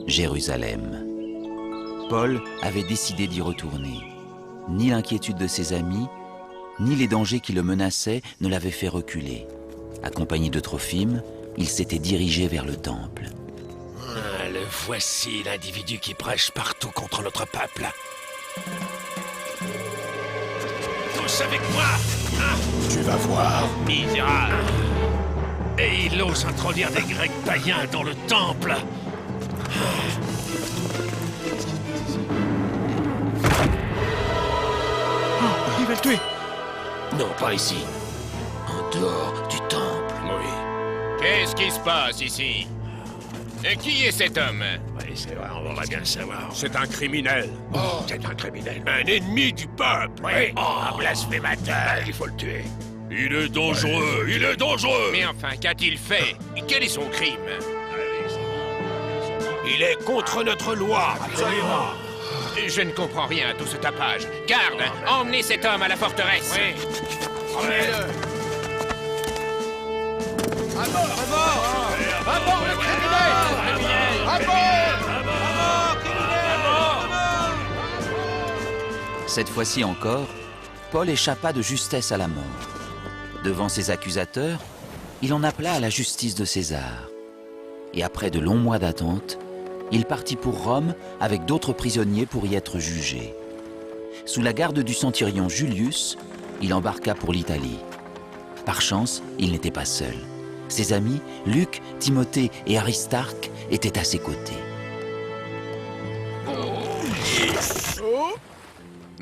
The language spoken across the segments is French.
Jérusalem. Paul avait décidé d'y retourner. Ni l'inquiétude de ses amis, ni les dangers qui le menaçaient ne l'avaient fait reculer. Accompagné de Trophime, il s'était dirigé vers le temple. Ah, le voici, l'individu qui prêche partout contre notre peuple. Tous avec moi, hein? Tu vas voir. Misérable. Et il ose introduire des Grecs païens dans le temple. Il va le tuer. Non, pas ici. En dehors du temple. Oui. Qu'est-ce qui se passe ici? Et qui est cet homme? Oui, c'est vrai, on va bien le savoir. C'est un criminel. Oh, c'est un criminel. Un ennemi du peuple. Oui, un blasphémateur. Il faut le tuer. Il est dangereux, il est dangereux. Mais enfin, qu'a-t-il fait? Quel est son crime? Il est contre notre loi. Absolument. Je ne comprends rien à tout ce tapage. Garde, emmenez cet homme à la forteresse. Oui. Emmenez-le. À mort le criminel! À mort! Cette fois-ci encore, Paul échappa de justesse à la mort. Devant ses accusateurs, il en appela à la justice de César. Et après de longs mois d'attente, il partit pour Rome avec d'autres prisonniers pour y être jugé. Sous la garde du centurion Julius, il embarqua pour l'Italie. Par chance, il n'était pas seul. Ses amis, Luc, Timothée et Aristarque, étaient à ses côtés.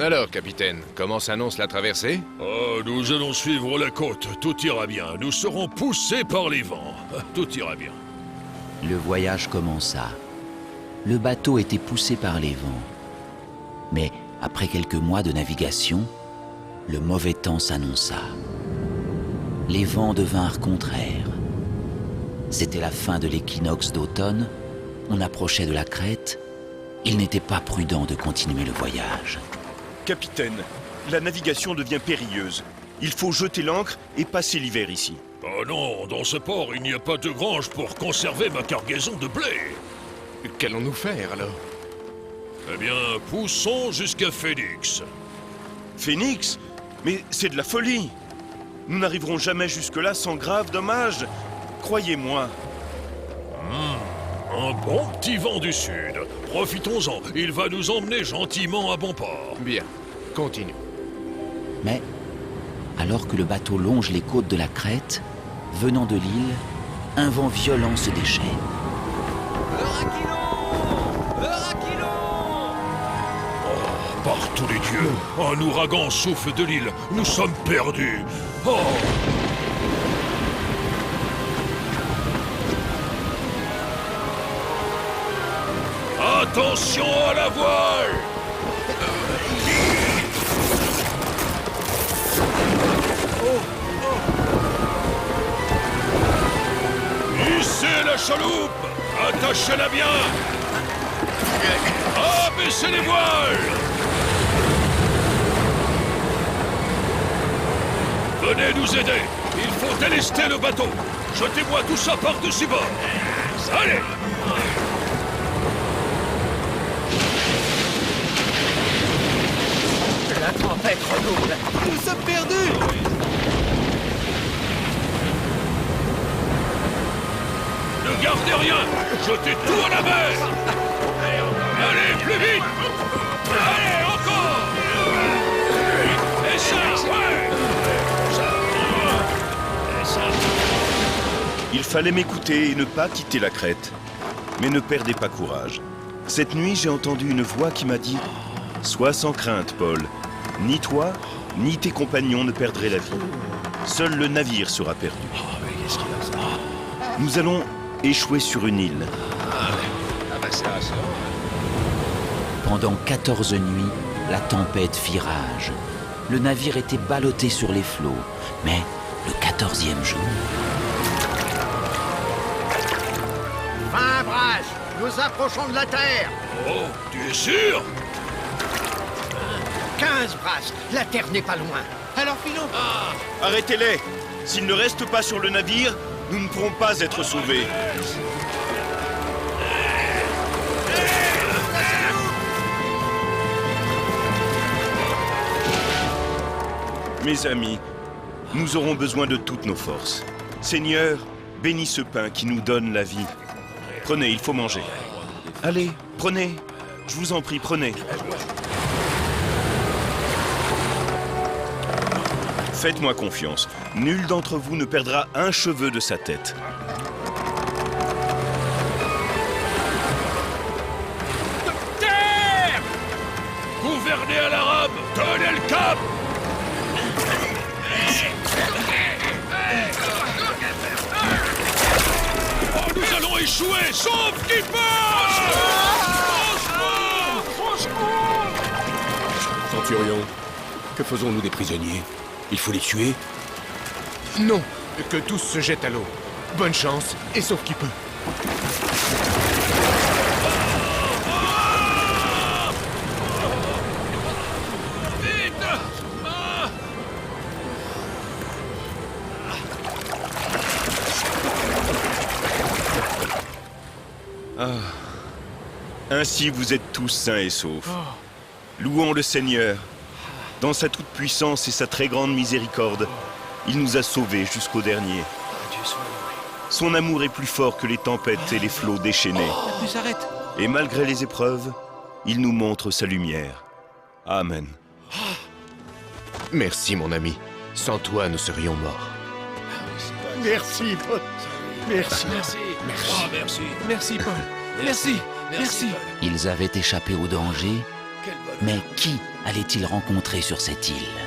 Alors, capitaine, comment s'annonce la traversée? Oh, nous allons suivre la côte, tout ira bien. Nous serons poussés par les vents. Tout ira bien. Le voyage commença. Le bateau était poussé par les vents. Mais après quelques mois de navigation, le mauvais temps s'annonça. Les vents devinrent contraires. C'était la fin de l'équinoxe d'automne, on approchait de la Crète. Il n'était pas prudent de continuer le voyage. Capitaine, la navigation devient périlleuse. Il faut jeter l'ancre et passer l'hiver ici. Oh non, dans ce port, il n'y a pas de grange pour conserver ma cargaison de blé. Qu'allons-nous faire, alors? Eh bien, poussons jusqu'à Phénix. Phénix? Mais c'est de la folie! Nous n'arriverons jamais jusque-là sans grave dommage. Croyez-moi. Un bon petit vent du sud. Profitons-en, il va nous emmener gentiment à bon port. Bien, continue. Mais, alors que le bateau longe les côtes de la Crète, venant de l'île, un vent violent se déchaîne. Par tous les dieux, un ouragan souffle de l'île. Nous sommes perdus. Oh! Attention à la voile! Hissez la chaloupe! Attachez-la bien! Abaissez les voiles! Venez nous aider! Il faut délester le bateau! Jetez-moi tout ça par-dessus bord! Allez! La tempête redouble! Nous sommes perdus! Ne gardez rien! Jetez tout à la mer! Allez, plus vite! Allez, encore! Et ça, ouais! Il fallait m'écouter et ne pas quitter la Crète. Mais ne perdez pas courage. Cette nuit, j'ai entendu une voix qui m'a dit « Sois sans crainte, Paul. Ni toi, ni tes compagnons ne perdraient la vie. Seul le navire sera perdu. Nous allons échouer sur une île. » Pendant 14 nuits, la tempête fit rage. Le navire était ballotté sur les flots. Mais le 14e jour... Un brage! Nous approchons de la terre! Oh, tu es sûr? 15 brasses! La terre n'est pas loin! Alors filons! Arrêtez-les! S'ils ne restent pas sur le navire, nous ne pourrons pas être sauvés. Mes amis, nous aurons besoin de toutes nos forces. Seigneur, bénis ce pain qui nous donne la vie. Prenez, il faut manger. Allez, prenez. Je vous en prie, prenez. Faites-moi confiance. Nul d'entre vous ne perdra un cheveu de sa tête. Terre! Gouvernez à l'arabe! Tenez le cap! Oh, nous allons échouer! Sauf qui peut! Centurion, que faisons-nous des prisonniers? Il faut les tuer? Non, que tous se jettent à l'eau. Bonne chance, et sauf qui peut. Ainsi vous êtes tous sains et saufs. Louons le Seigneur. Dans sa toute-puissance et sa très grande miséricorde, il nous a sauvés jusqu'au dernier. Son amour est plus fort que les tempêtes et les flots déchaînés. Et malgré les épreuves, il nous montre sa lumière. Amen. Merci, mon ami. Sans toi, nous serions morts. Merci, Paul. Merci. Merci. Oh, merci. Merci, Paul. Merci. Merci. Ils avaient échappé au danger, Quel bonheur. mais qui allait-il rencontrer sur cette île ?